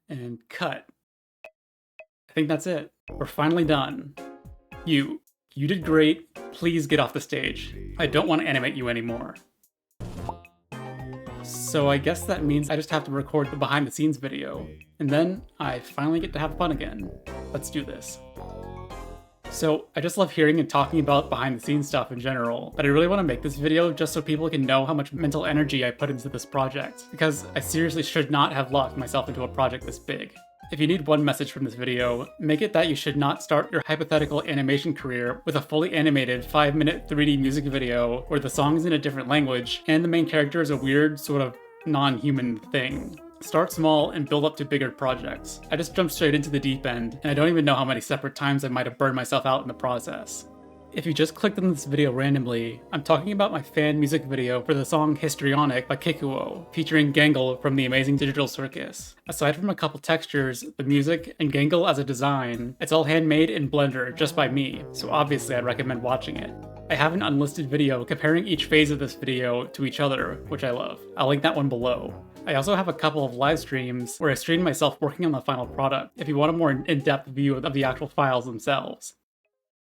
and cut. I think that's it. We're finally done. You did great. Please get off the stage. I don't want to animate you anymore. So I guess that means I just have to record the behind the scenes video, and then I finally get to have fun again. Let's do this. So I just love hearing and talking about behind the scenes stuff in general, but I really want to make this video just so people can know how much mental energy I put into this project, because I seriously should not have locked myself into a project this big. If you need one message from this video, make it that you should not start your hypothetical animation career with a fully animated 5-minute 3D music video where the song's in a different language and the main character is a weird, sort of non-human thing. Start small and build up to bigger projects. I just jumped straight into the deep end, and I don't even know how many separate times I might have burned myself out in the process. If you just clicked on this video randomly, I'm talking about my fan music video for the song Histrionic by Kikuo, featuring Gangle from the amazing Digital Circus. Aside from a couple textures, the music, and Gangle as a design, it's all handmade in Blender just by me, so obviously I'd recommend watching it. I have an unlisted video comparing each phase of this video to each other, which I love. I'll link that one below. I also have a couple of live streams where I stream myself working on the final product, if you want a more in-depth view of the actual files themselves.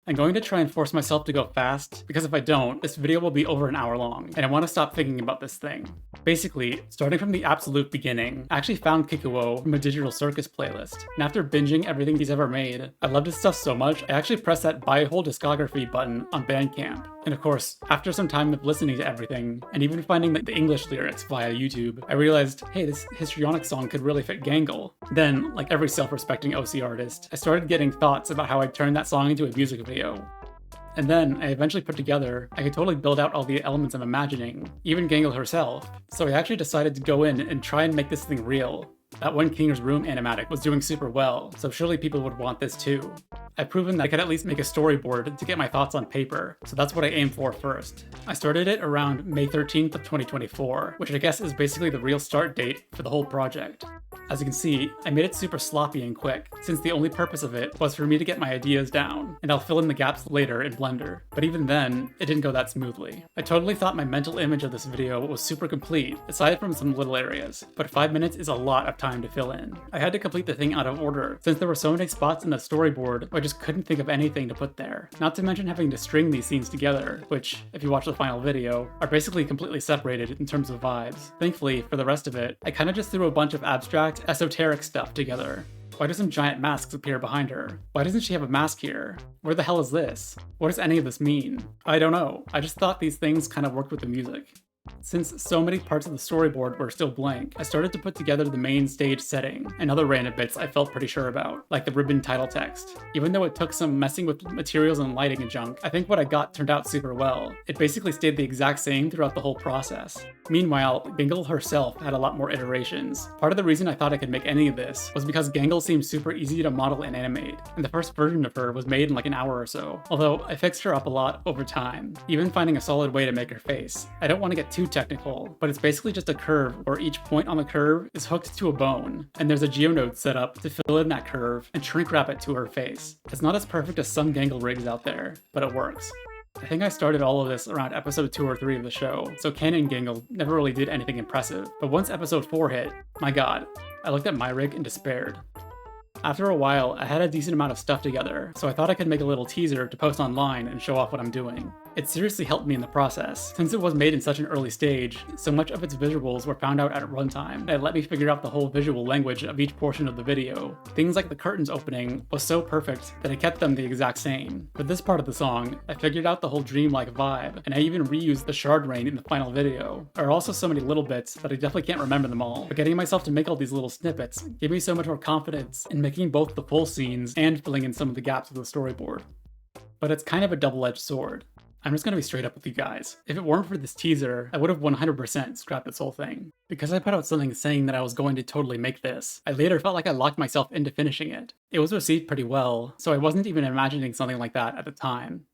I'm going to try and force myself to go fast, because if I don't, this video will be over an hour long, and I want to stop thinking about this thing. Basically, starting from the absolute beginning, I actually found Kikuo from a Digital Circus playlist, and after binging everything he's ever made, I loved his stuff so much, I actually pressed that buy whole discography button on Bandcamp. And of course, after some time of listening to everything, and even finding the English lyrics via YouTube, I realized, hey, this histrionic song could really fit Gangle. Then, like every self-respecting OC artist, I started getting thoughts about how I'd turn that song into a music video. And then I eventually put together, I could totally build out all the elements I'm imagining, even Gangle herself. So I actually decided to go in and try and make this thing real. That one King's Room animatic was doing super well, so surely people would want this too. I've proven that I could at least make a storyboard to get my thoughts on paper, so that's what I aimed for first. I started it around May 13th of 2024, which I guess is basically the real start date for the whole project. As you can see, I made it super sloppy and quick, since the only purpose of it was for me to get my ideas down, and I'll fill in the gaps later in Blender. But even then, it didn't go that smoothly. I totally thought my mental image of this video was super complete, aside from some little areas, but 5 minutes is a lot of time to fill in. I had to complete the thing out of order, since there were so many spots in the storyboard where I just couldn't think of anything to put there. Not to mention having to string these scenes together, which, if you watch the final video, are basically completely separated in terms of vibes. Thankfully, for the rest of it, I kinda just threw a bunch of abstract, esoteric stuff together. Why do some giant masks appear behind her? Why doesn't she have a mask here? Where the hell is this? What does any of this mean? I don't know. I just thought these things kind of worked with the music. Since so many parts of the storyboard were still blank, I started to put together the main stage setting and other random bits I felt pretty sure about, like the ribbon title text. Even though it took some messing with materials and lighting and junk, I think what I got turned out super well. It basically stayed the exact same throughout the whole process. Meanwhile, Gangle herself had a lot more iterations. Part of the reason I thought I could make any of this was because Gangle seemed super easy to model and animate, and the first version of her was made in like an hour or so, although I fixed her up a lot over time, even finding a solid way to make her face. I don't want to get too technical, but it's basically just a curve where each point on the curve is hooked to a bone, and there's a geonode set up to fill in that curve and shrink wrap it to her face. It's not as perfect as some Gangle rigs out there, but it works. I think I started all of this around episode 2 or 3 of the show, so canon Gangle never really did anything impressive, but once episode 4 hit, my god, I looked at my rig and despaired. After a while, I had a decent amount of stuff together, so I thought I could make a little teaser to post online and show off what I'm doing. It seriously helped me in the process. Since it was made in such an early stage, so much of its visuals were found out at runtime, and it let me figure out the whole visual language of each portion of the video. Things like the curtains opening was so perfect that I kept them the exact same. For this part of the song, I figured out the whole dreamlike vibe, and I even reused the shard rain in the final video. There are also so many little bits that I definitely can't remember them all, but getting myself to make all these little snippets gave me so much more confidence in making both the full scenes and filling in some of the gaps of the storyboard. But it's kind of a double-edged sword. I'm just gonna be straight up with you guys. If it weren't for this teaser, I would have 100% scrapped this whole thing. Because I put out something saying that I was going to totally make this, I later felt like I locked myself into finishing it. It was received pretty well, so I wasn't even imagining something like that at the time.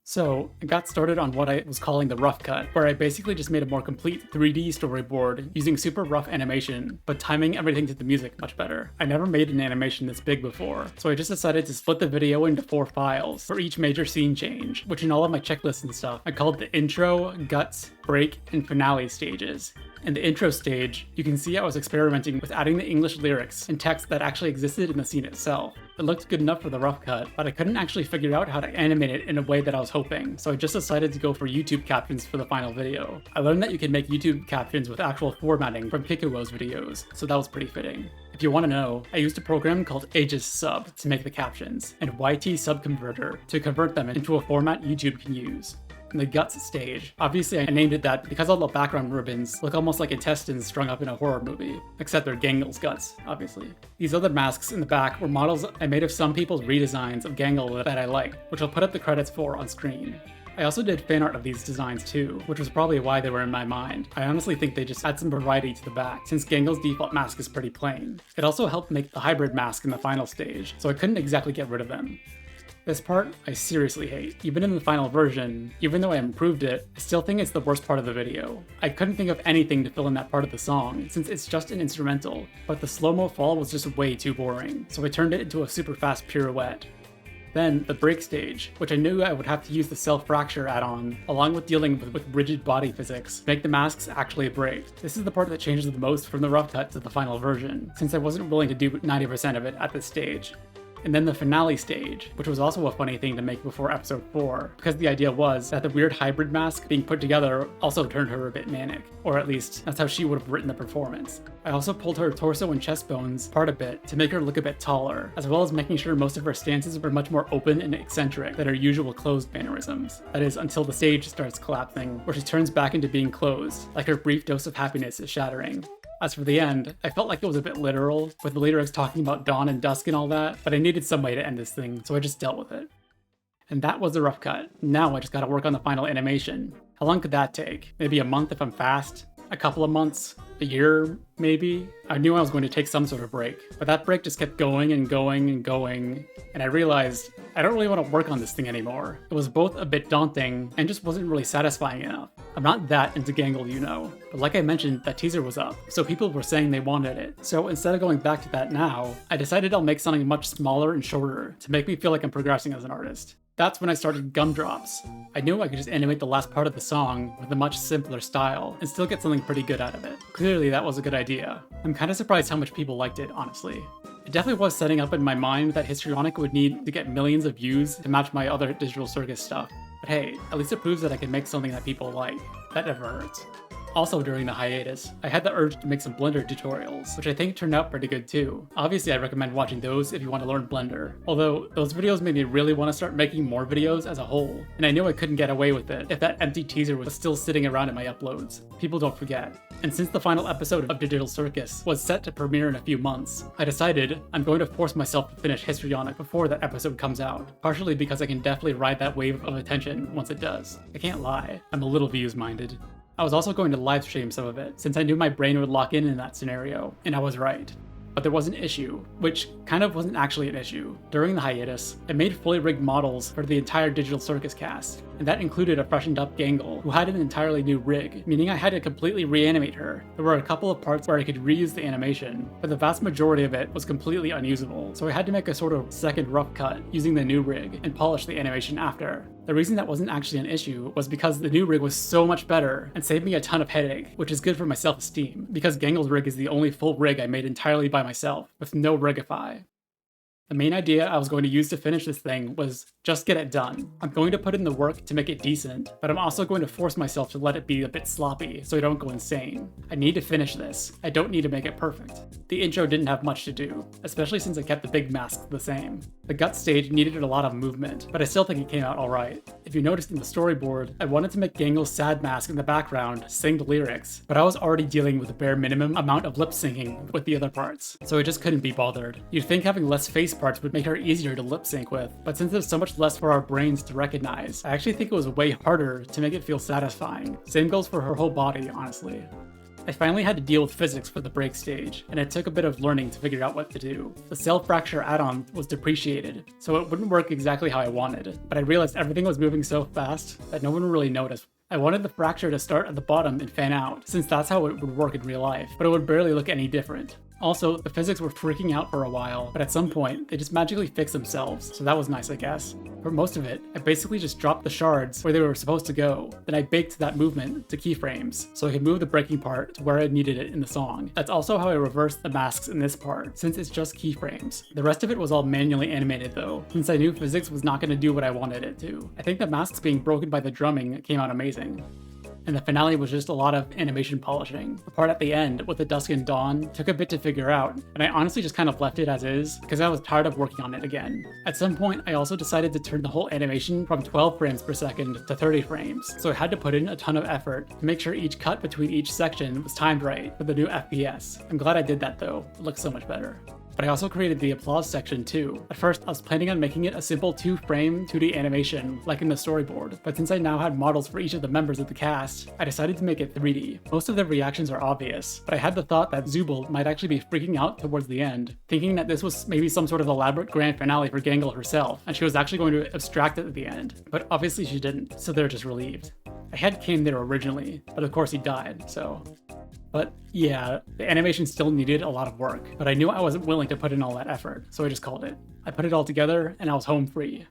So, I got started on what I was calling the rough cut, where I basically just made a more complete 3D storyboard using super rough animation, but timing everything to the music much better. I never made an animation this big before, so I just decided to split the video into 4 files for each major scene change, which in all of my checklists and stuff, I called the intro, guts, break, and finale stages. In the intro stage, you can see I was experimenting with adding the English lyrics and text that actually existed in the scene itself. It looked good enough for the rough cut, but I couldn't actually figure out how to animate it in a way that I was hoping, so I just decided to go for YouTube captions for the final video. I learned that you can make YouTube captions with actual formatting from Kikuo's videos, so that was pretty fitting. If you want to know, I used a program called Aegis Sub to make the captions, and YT Sub Converter to convert them into a format YouTube can use. In the guts stage, obviously I named it that because all the background ribbons look almost like intestines strung up in a horror movie, except they're Gangel's guts, obviously. These other masks in the back were models I made of some people's redesigns of Gangel that I liked, which I'll put up the credits for on screen. I also did fan art of these designs too, which was probably why they were in my mind. I honestly think they just add some variety to the back, since Gangel's default mask is pretty plain. It also helped make the hybrid mask in the final stage, so I couldn't exactly get rid of them. This part, I seriously hate. Even in the final version, even though I improved it, I still think it's the worst part of the video. I couldn't think of anything to fill in that part of the song, since it's just an instrumental, but the slow-mo fall was just way too boring, so I turned it into a super fast pirouette. Then, the break stage, which I knew I would have to use the self-fracture add-on, along with dealing with rigid body physics, to make the masks actually break. This is the part that changes the most from the rough cut to the final version, since I wasn't willing to do 90% of it at this stage. And then the finale stage, which was also a funny thing to make before episode 4, because the idea was that the weird hybrid mask being put together also turned her a bit manic, or at least that's how she would have written the performance. I also pulled her torso and chest bones apart a bit to make her look a bit taller, as well as making sure most of her stances were much more open and eccentric than her usual closed mannerisms. That is, until the stage starts collapsing, where she turns back into being closed, like her brief dose of happiness is shattering. As for the end, I felt like it was a bit literal, with the lyrics talking about dawn and dusk and all that, but I needed some way to end this thing, so I just dealt with it. And that was the rough cut. Now I just gotta work on the final animation. How long could that take? Maybe a month if I'm fast? A couple of months? A year, maybe? I knew I was going to take some sort of break, but that break just kept going and going and going, and I realized I don't really want to work on this thing anymore. It was both a bit daunting and just wasn't really satisfying enough. I'm not that into Gangle, you know, but like I mentioned, that teaser was up, so people were saying they wanted it. So instead of going back to that now, I decided I'll make something much smaller and shorter to make me feel like I'm progressing as an artist. That's when I started Gumdrops. I knew I could just animate the last part of the song with a much simpler style and still get something pretty good out of it. Clearly that was a good idea. I'm kinda surprised how much people liked it, honestly. It definitely was setting up in my mind that Histrionic would need to get millions of views to match my other Digital Circus stuff. But hey, at least it proves that I can make something that people like. That never hurts. Also during the hiatus, I had the urge to make some Blender tutorials, which I think turned out pretty good too. Obviously I recommend watching those if you want to learn Blender, although those videos made me really want to start making more videos as a whole, and I knew I couldn't get away with it if that empty teaser was still sitting around in my uploads. People don't forget. And since the final episode of Digital Circus was set to premiere in a few months, I decided I'm going to force myself to finish Histrionic before that episode comes out, partially because I can definitely ride that wave of attention once it does. I can't lie, I'm a little views-minded. I was also going to live stream some of it, since I knew my brain would lock in that scenario, and I was right. But there was an issue, which kind of wasn't actually an issue. During the hiatus, I made fully rigged models for the entire Digital Circus cast, and that included a freshened up Gangle, who had an entirely new rig, meaning I had to completely reanimate her. There were a couple of parts where I could reuse the animation, but the vast majority of it was completely unusable, so I had to make a sort of second rough cut using the new rig and polish the animation after. The reason that wasn't actually an issue was because the new rig was so much better and saved me a ton of headache, which is good for my self-esteem, because Gangle's rig is the only full rig I made entirely by myself, with no rigify. The main idea I was going to use to finish this thing was just get it done. I'm going to put in the work to make it decent, but I'm also going to force myself to let it be a bit sloppy so I don't go insane. I need to finish this. I don't need to make it perfect. The intro didn't have much to do, especially since I kept the big mask the same. The gut stage needed a lot of movement, but I still think it came out alright. If you noticed in the storyboard, I wanted to make Gangle's sad mask in the background sing the lyrics, but I was already dealing with a bare minimum amount of lip syncing with the other parts, so I just couldn't be bothered. You'd think having less face parts would make her easier to lip sync with, but since there's so much less for our brains to recognize, I actually think it was way harder to make it feel satisfying. Same goes for her whole body, honestly. I finally had to deal with physics for the break stage, and it took a bit of learning to figure out what to do. The self-fracture add-on was depreciated, so it wouldn't work exactly how I wanted, but I realized everything was moving so fast that no one would really notice. I wanted the fracture to start at the bottom and fan out, since that's how it would work in real life, but it would barely look any different. Also, the physics were freaking out for a while, but at some point, they just magically fixed themselves, so that was nice, I guess. For most of it, I basically just dropped the shards where they were supposed to go, then I baked that movement to keyframes, so I could move the breaking part to where I needed it in the song. That's also how I reversed the masks in this part, since it's just keyframes. The rest of it was all manually animated though, since I knew physics was not going to do what I wanted it to. I think the masks being broken by the drumming came out amazing. And the finale was just a lot of animation polishing. The part at the end with the dusk and dawn took a bit to figure out, and I honestly just kind of left it as is because I was tired of working on it again. At some point, I also decided to turn the whole animation from 12 frames per second to 30 frames, so I had to put in a ton of effort to make sure each cut between each section was timed right for the new FPS. I'm glad I did that though, it looks so much better. But I also created the applause section too. At first, I was planning on making it a simple 2-frame 2D animation, like in the storyboard, but since I now had models for each of the members of the cast, I decided to make it 3D. Most of their reactions are obvious, but I had the thought that Zubul might actually be freaking out towards the end, thinking that this was maybe some sort of elaborate grand finale for Gangle herself, and she was actually going to abstract it at the end. But obviously she didn't, so they're just relieved. I had Kane there originally, but of course he died, so... But yeah, the animation still needed a lot of work, but I knew I wasn't willing to put in all that effort, so I just called it. I put it all together, and I was home free.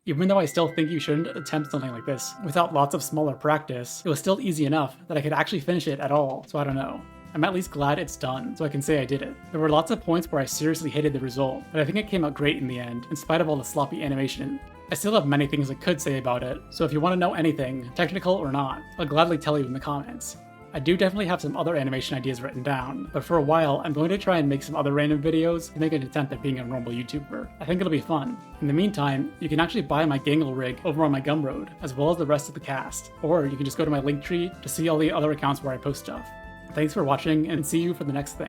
Even though I still think you shouldn't attempt something like this without lots of smaller practice, it was still easy enough that I could actually finish it at all, so I don't know. I'm at least glad it's done, so I can say I did it. There were lots of points where I seriously hated the result, but I think it came out great in the end, in spite of all the sloppy animation. I still have many things I could say about it, so if you want to know anything, technical or not, I'll gladly tell you in the comments. I do definitely have some other animation ideas written down, but for a while I'm going to try and make some other random videos to make an attempt at being a normal YouTuber. I think it'll be fun. In the meantime, you can actually buy my Gangle rig over on my Gumroad, as well as the rest of the cast, or you can just go to my Linktree to see all the other accounts where I post stuff. Thanks for watching, and see you for the next thing.